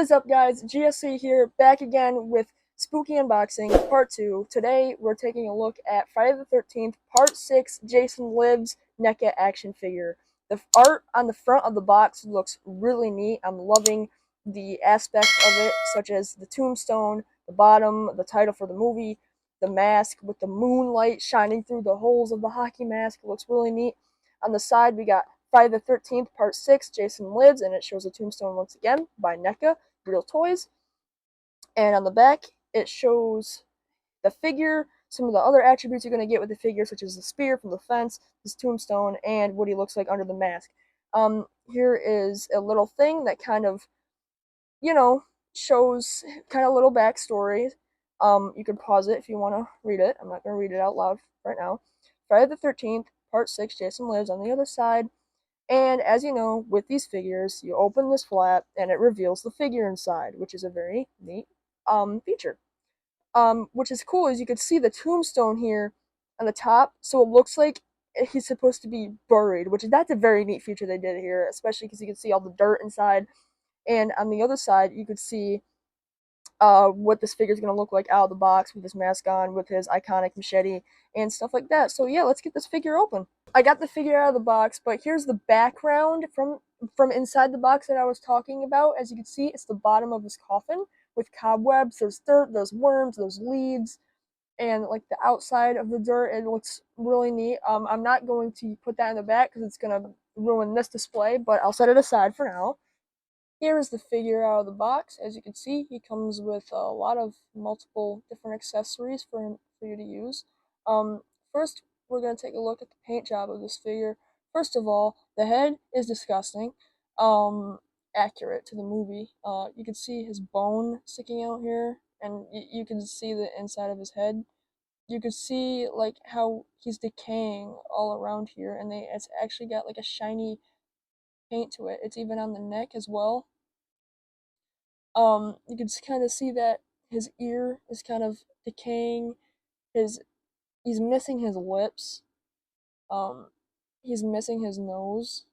is up, guys? GSC here, back again with Spooky Unboxing Part 2. Today, we're taking a look at Friday the 13th, Part 6, Jason Lives Neca action figure. The art on the front of the box looks really neat. I'm loving the aspects of it, such as the tombstone, the bottom, the title for the movie, the mask with the moonlight shining through the holes of the hockey mask. It looks really neat. On the side, we got Friday the 13th, Part 6, Jason Lives, and it shows a tombstone once again by Neca, Real Toys. And on the back, it shows the figure, some of the other attributes you're going to get with the figure, such as the spear from the fence, his tombstone, and what he looks like under the mask. Here is a little thing that kind of, shows kind of little backstory. You can pause it if you want to read it. I'm not going to read it out loud right now. Friday the 13th, Part 6, Jason Lives. On the other side, and as you know, with these figures, you open this flap and it reveals the figure inside, which is a very neat feature. Which is cool is you can see the tombstone here on the top, so it looks like he's supposed to be buried, that's a very neat feature they did here, especially because you can see all the dirt inside. And on the other side, you could see what this figure is going to look like out of the box with his mask on, with his iconic machete and stuff like that. So yeah, let's get this figure open. I got the figure out of the box, but here's the background from inside the box that I was talking about. As you can see, it's the bottom of his coffin with cobwebs. There's dirt, there's worms, there's leaves, and like the outside of the dirt. It looks really neat. I'm not going to put that in the back because it's going to ruin this display, but I'll set it aside for now. Here is the figure out of the box. As you can see, he comes with a lot of multiple different accessories for you to use. First, we're going to take a look at the paint job of this figure. First of all, the head is disgusting. Accurate to the movie. You can see his bone sticking out here, and you can see the inside of his head. You can see like how he's decaying all around here, and it's actually got like a shiny paint to it. It's even on the neck as well. You can kind of see that his ear is kind of decaying. He's missing his lips. He's missing his nose.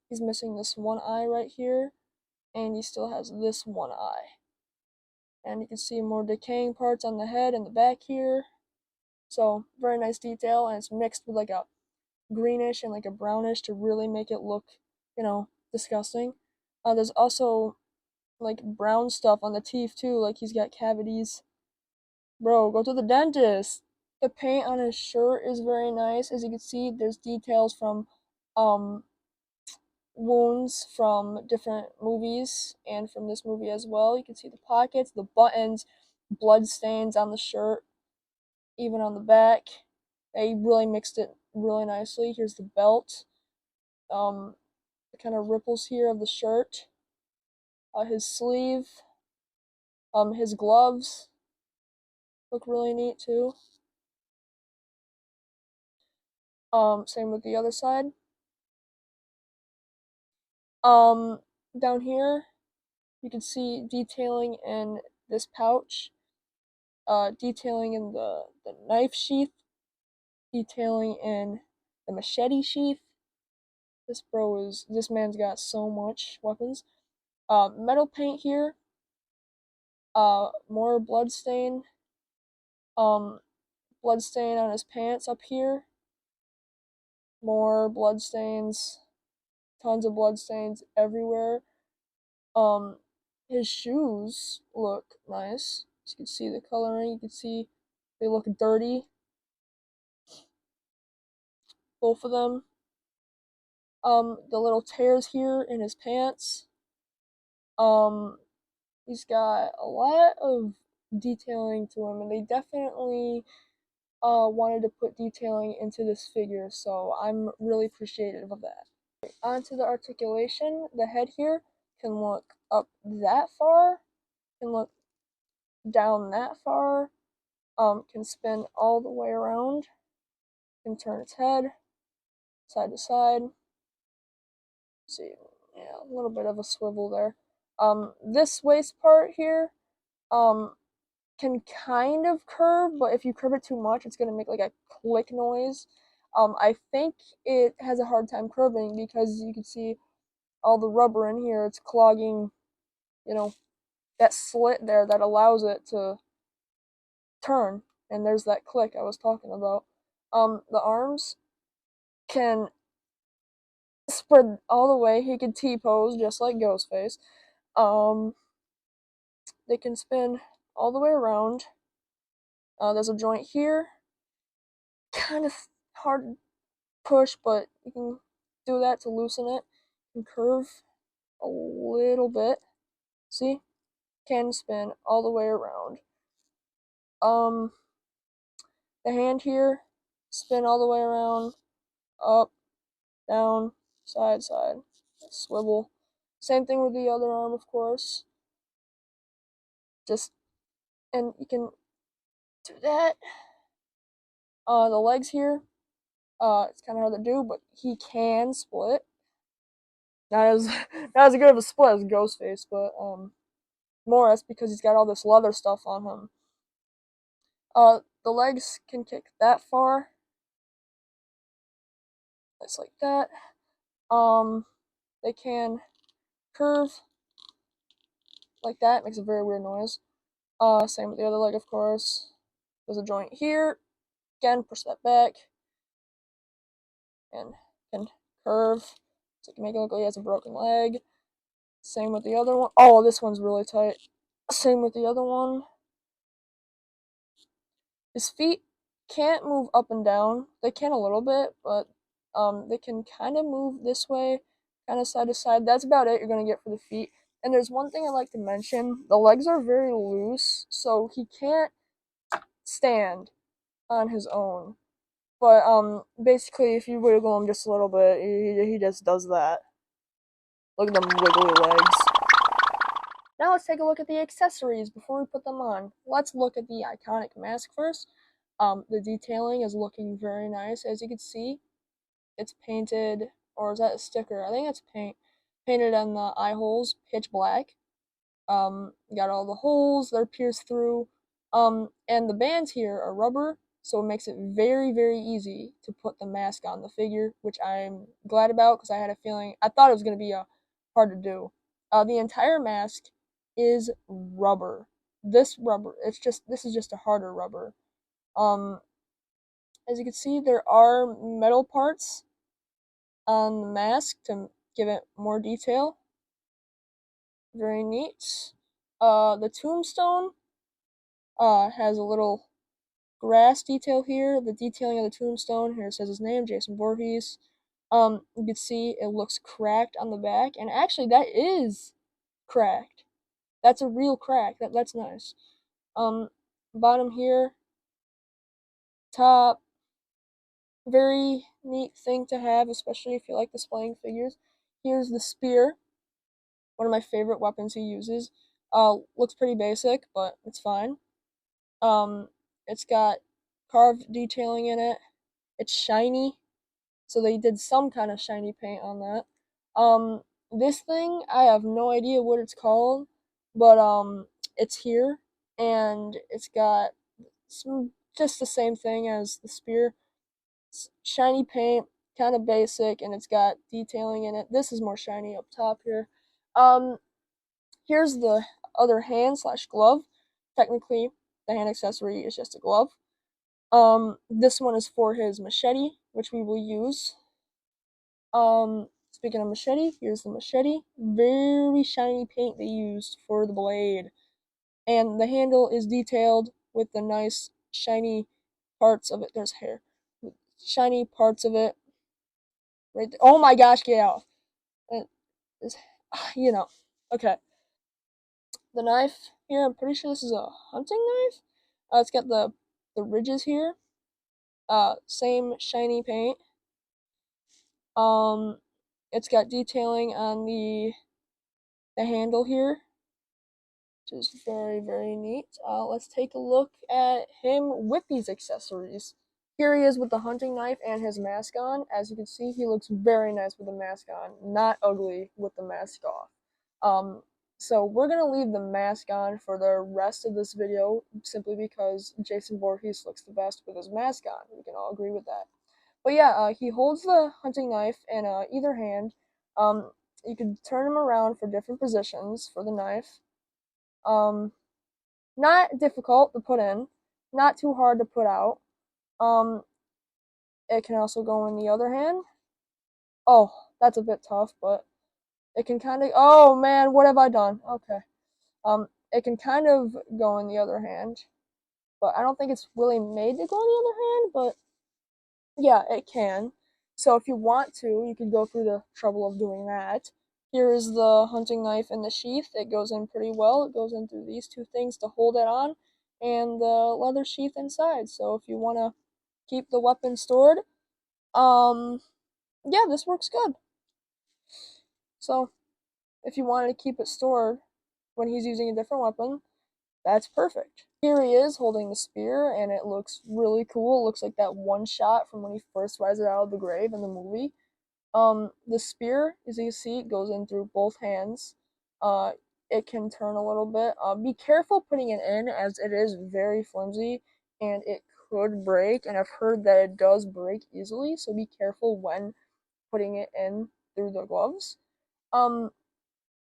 He's missing this one eye right here, and he still has this one eye. And you can see more decaying parts on the head and the back here. So very nice detail, and it's mixed with like a greenish and like a brownish to really make it look, disgusting. There's also like brown stuff on the teeth too, like he's got cavities. Bro, go to the dentist. The paint on his shirt is very nice. As you can see, there's details from wounds from different movies and from this movie as well. You can see the pockets, the buttons, blood stains on the shirt, even on the back. They really mixed it really nicely. Here's the belt. The kind of ripples here of the shirt. His sleeve. His gloves look really neat too. Same with the other side. Down here, you can see detailing in this pouch, detailing in the knife sheath, detailing in the machete sheath. This man's got so much weapons. Metal paint here. More blood stain. Blood stain on his pants up here. More blood stains. Tons of blood stains everywhere. His shoes look nice. As you can see the coloring, you can see they look dirty. Both of them. The little tears here in his pants. He's got a lot of detailing to him, and they definitely wanted to put detailing into this figure, so I'm really appreciative of that. Onto the articulation, the head here can look up that far, can look down that far, can spin all the way around, can turn its head side to side. See, yeah, a little bit of a swivel there. This waist part here, can kind of curve, but if you curve it too much, it's gonna make like a click noise. I think it has a hard time curving because you can see all the rubber in here. It's clogging you know, that slit there that allows it to turn, and there's that click I was talking about. The arms can spread all the way. He can T-pose just like Ghostface. Um, they can spin all the way around. There's a joint here, kind of hard to push, but you can do that to loosen it. You can curve a little bit. See? Can spin all the way around. Um, the hand here, spin all the way around, up, down, side, side, swivel. Same thing with the other arm, of course. Just, and you can do that. The legs here, it's kind of hard to do, but he can split. Not as not as good of a split as Ghostface, but more that's because he's got all this leather stuff on him. The legs can kick that far. It's like that. They can curve like that. It makes a very weird noise. Same with the other leg, of course. There's a joint here. Again, push that back and can curve. So you can make it look like he has a broken leg. Same with the other one. Oh, this one's really tight. Same with the other one. His feet can't move up and down. They can a little bit, but they can kind of move this way, kind of side to side. That's about it you're going to get for the feet. And there's one thing I'd like to mention. The legs are very loose, so he can't stand on his own. But basically, if you wiggle him just a little bit, he just does that. Look at them wiggly legs. Now let's take a look at the accessories before we put them on. Let's look at the iconic mask first. The detailing is looking very nice. As you can see, it's painted, or is that a sticker? I think it's painted on the eye holes, pitch black. You got all the holes that are pierced through. And the bands here are rubber, so it makes it very, very easy to put the mask on the figure, which I'm glad about because I had a feeling, I thought it was going to be hard to do. The entire mask is rubber. This rubber, this is just a harder rubber. Um, as you can see, there are metal parts on the mask to give it more detail. Very neat. The tombstone has a little grass detail here. The detailing of the tombstone here says his name, Jason Voorhees. You can see it looks cracked on the back, and actually that is cracked. That's a real crack. That's nice. Bottom here, top, very neat thing to have, especially if you like displaying figures. Here's the spear, one of my favorite weapons he uses. Looks pretty basic, but it's fine. Um, it's got carved detailing in it. It's shiny, so they did some kind of shiny paint on that. This thing, I have no idea what it's called, but it's here, and it's got just the same thing as the spear. It's shiny paint, kind of basic, and it's got detailing in it. This is more shiny up top here. Um, Here's the other hand slash glove. Technically, the hand accessory is just a glove. This one is for his machete, which we will use. Speaking of machete, here's the machete. Very shiny paint they used for the blade. And the handle is detailed with the nice shiny parts of it. There's hair. Shiny parts of it. Right there. Oh my gosh, get out. It is, you know. Okay. The knife here, I'm pretty sure this is a hunting knife. It's got the ridges here. Same shiny paint. Um, it's got detailing on the handle here, which is very, very neat. Let's take a look at him with these accessories. Here he is with the hunting knife and his mask on. As you can see, he looks very nice with the mask on, not ugly with the mask off. Um, so we're going to leave the mask on for the rest of this video, simply because Jason Voorhees looks the best with his mask on. We can all agree with that. But yeah, he holds the hunting knife in either hand. Um, you can turn them around for different positions for the knife. Um, Not difficult to put in, not too hard to put out. Um, it can also go in the other hand. Oh, that's a bit tough, but it can kind of. Oh man, what have I done? Okay. It can kind of go in the other hand, but I don't think it's really made to go in the other hand. But yeah, it can. So if you want to, you could go through the trouble of doing that. Here is the hunting knife in the sheath. It goes in pretty well. It goes in through these two things to hold it on, and the leather sheath inside. So if you want to keep the weapon stored, um, yeah, this works good. So if you wanted to keep it stored when he's using a different weapon, that's perfect. Here he is holding the spear, and it looks really cool. It looks like that one shot from when he first rises out of the grave in the movie. The spear, as you can see, goes in through both hands. Uh, it can turn a little bit. Be careful putting it in, as it is very flimsy, and it could break, and I've heard that it does break easily, so be careful when putting it in through the gloves. Um,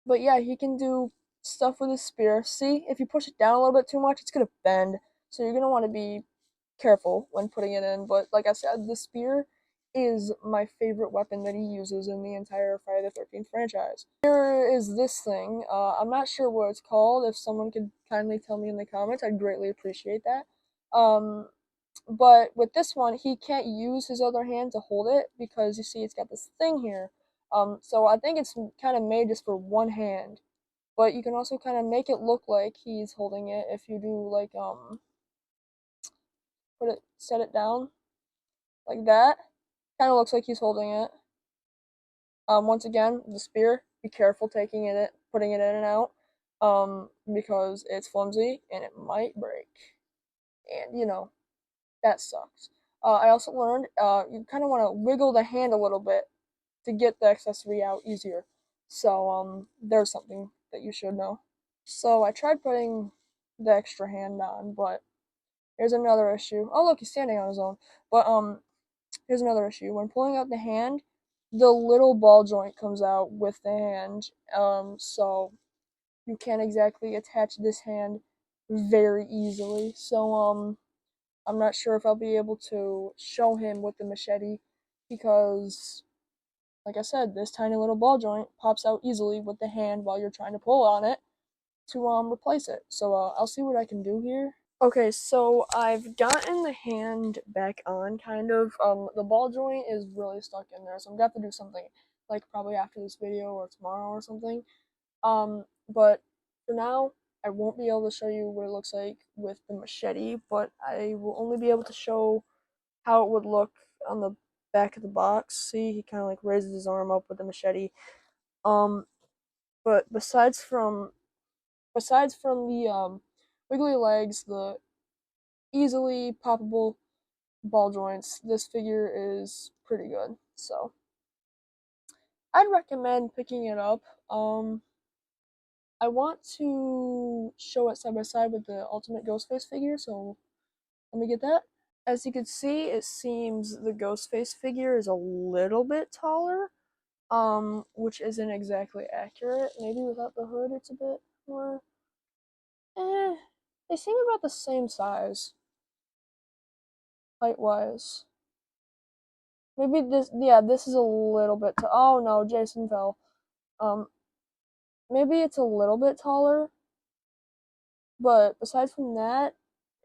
but yeah, he can do stuff with his spear. See, if you push it down a little bit too much, it's gonna bend. So you're gonna want to be careful when putting it in. But like I said, the spear is my favorite weapon that he uses in the entire Friday the 13th franchise. Here is this thing. I'm not sure what it's called. If someone could kindly tell me in the comments, I'd greatly appreciate that. Um, but with this one, he can't use his other hand to hold it because you see it's got this thing here. So I think it's kind of made just for one hand. But you can also kind of make it look like he's holding it if you do like set it down like that. Kind of looks like he's holding it. Once again, the spear. Be careful taking it, putting it in and out, because it's flimsy and it might break. And that sucks. I also learned you kind of want to wiggle the hand a little bit to get the accessory out easier. So there's something that you should know. So I tried putting the extra hand on, but here's another issue. Oh look, he's standing on his own. But here's another issue. When pulling out the hand, the little ball joint comes out with the hand. So you can't exactly attach this hand very easily. So I'm not sure if I'll be able to show him with the machete because like I said, this tiny little ball joint pops out easily with the hand while you're trying to pull on it to replace it. So I'll see what I can do here. Okay, so I've gotten the hand back on, kind of. The ball joint is really stuck in there, so I'm gonna have to do something, like probably after this video or tomorrow or something. But for now, I won't be able to show you what it looks like with the machete, but I will only be able to show how it would look on the back of the box. See, he kind of like raises his arm up with the machete. Um, but besides from the wiggly legs, the easily poppable ball joints, this figure is pretty good. So I'd recommend picking it up. I want to show it side by side with the Ultimate Ghostface figure, so let me get that. As you can see, it seems the Ghostface figure is a little bit taller, which isn't exactly accurate. Maybe without the hood, it's a bit more. They seem about the same size, height-wise. Maybe this, yeah, this is a little bit. Oh no, Jason fell. Um, maybe it's a little bit taller, but besides from that,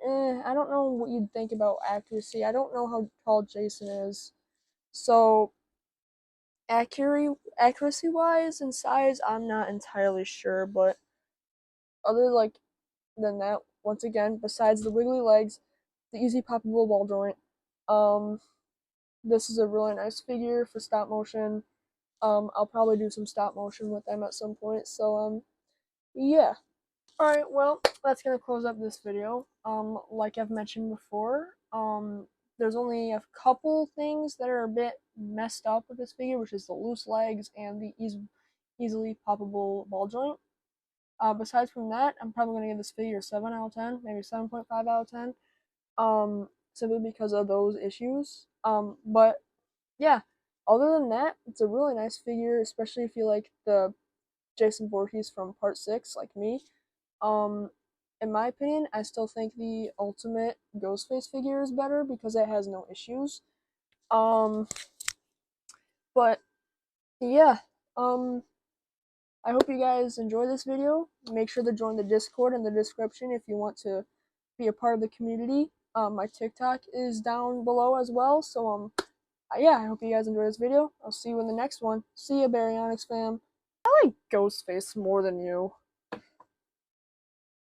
I don't know what you'd think about accuracy. I don't know how tall Jason is, so accuracy wise and size, I'm not entirely sure. But other like than that, once again, besides the wiggly legs, the easy poppable ball joint, um, this is a really nice figure for stop motion. I'll probably do some stop motion with them at some point. So yeah. Alright, well, that's gonna close up this video. Like I've mentioned before, there's only a couple things that are a bit messed up with this figure, which is the loose legs and the easily poppable ball joint. Besides from that, I'm probably gonna give this figure a 7 out of 10, maybe 7.5 out of 10. Simply because of those issues. But yeah, Other than that, it's a really nice figure, especially if you like the Jason Voorhees from Part 6, like me. Um, in my opinion, I still think the Ultimate Ghostface figure is better because it has no issues. Um, but yeah, um, I hope you guys enjoy this video. Make sure to join the Discord in the description if you want to be a part of the community. My TikTok is down below as well. So yeah, I hope you guys enjoy this video. I'll see you in the next one. See ya, Baryonyx fam. I like Ghostface more than you.